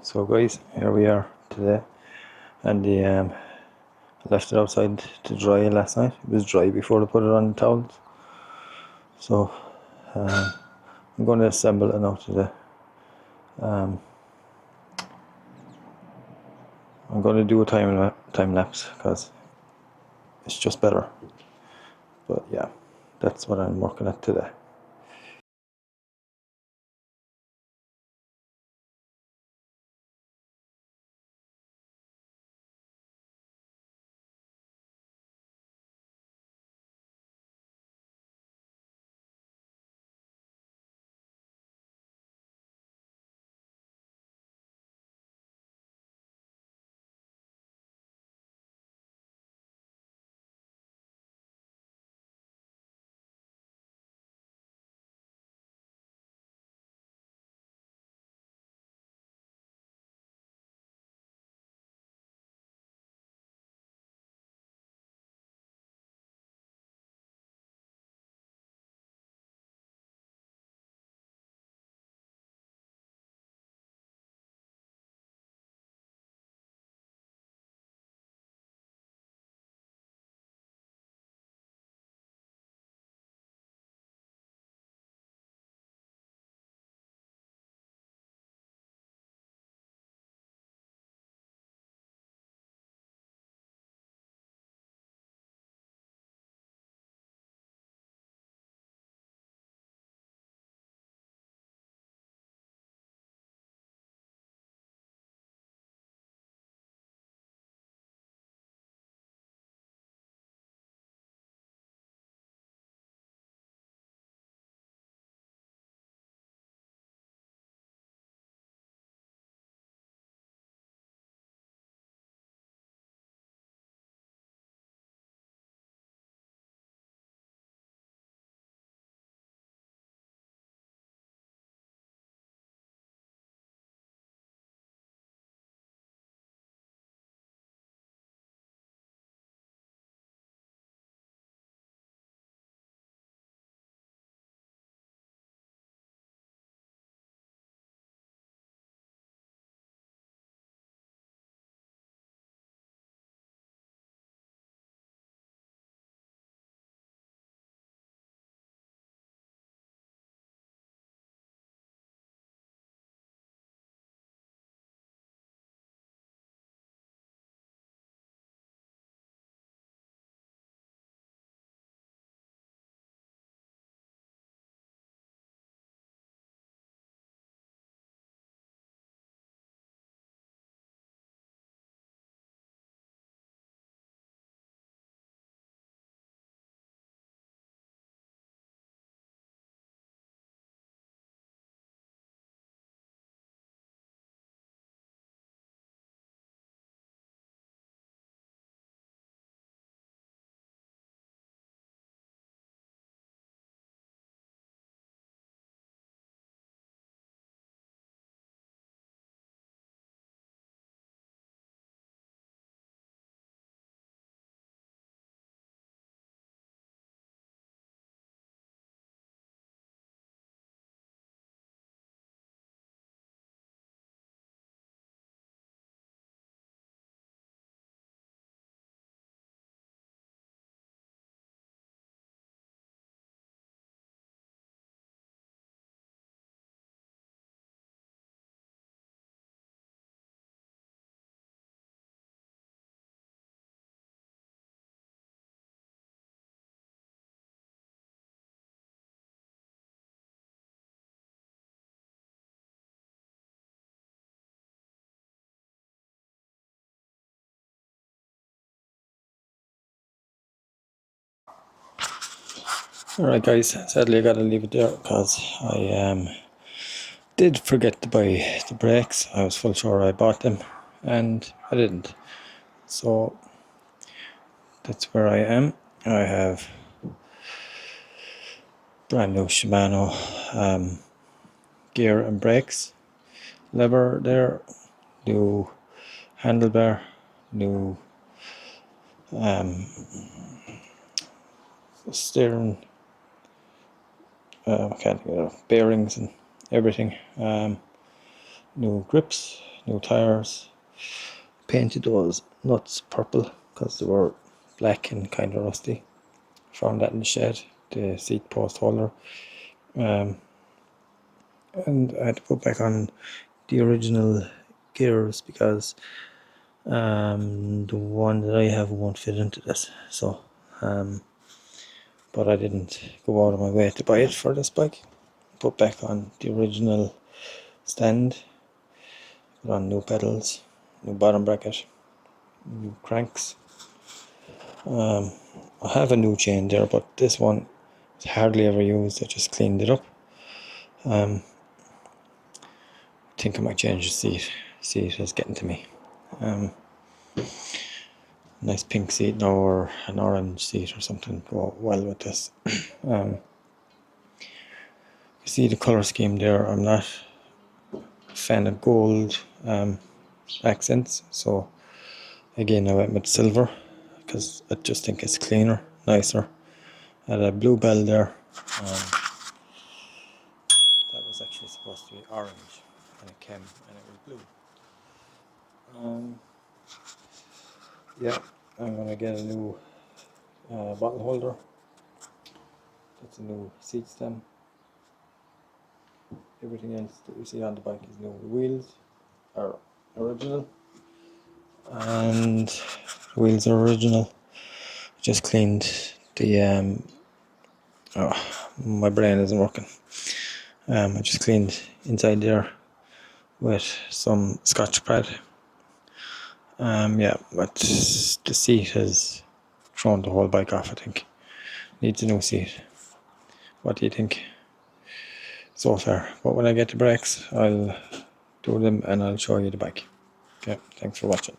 So guys, here we are today, and I left it outside to dry last night. It was dry before I put it on the towels. So I'm going to assemble it now today. I'm going to do a time lapse because it's just better. But yeah, that's what I'm working at today. Alright guys, sadly I gotta leave it there because I did forget to buy the brakes. I was full sure I bought them and I didn't. So that's where I am. I have brand new Shimano gear and brakes, lever there, new handlebar, new steering, I can't get it, bearings and everything, new grips, new tires. Painted those nuts purple because they were black and kind of rusty. Found that in the shed, the seat post holder. And I had to put back on the original gears because the one that I have won't fit into this. So, but I didn't go out of my way to buy it for this bike. Put back on the original stand, put on new pedals, new bottom bracket, new cranks. I have a new chain there, but this one is hardly ever used. I just cleaned it up. I think I might change the seat. Seat is getting to me. Nice pink seat now, or an orange seat or something go well with this. You see the colour scheme there. I'm not a fan of gold accents, so again I went with silver because I just think it's cleaner, nicer. I had a blue bell there. That was actually supposed to be orange, and it came and it was blue. Yeah, I'm gonna get a new bottle holder. That's a new seat stem. Everything else that you see on the bike is new. The wheels are original, and the wheels are original. Just cleaned the my brain isn't working. I just cleaned inside there with some Scotch Brite. Yeah, but the seat has thrown the whole bike off, I think. Needs a new seat. What do you think so far? But when I get the brakes, I'll do them and I'll show you the bike. Okay, thanks for watching.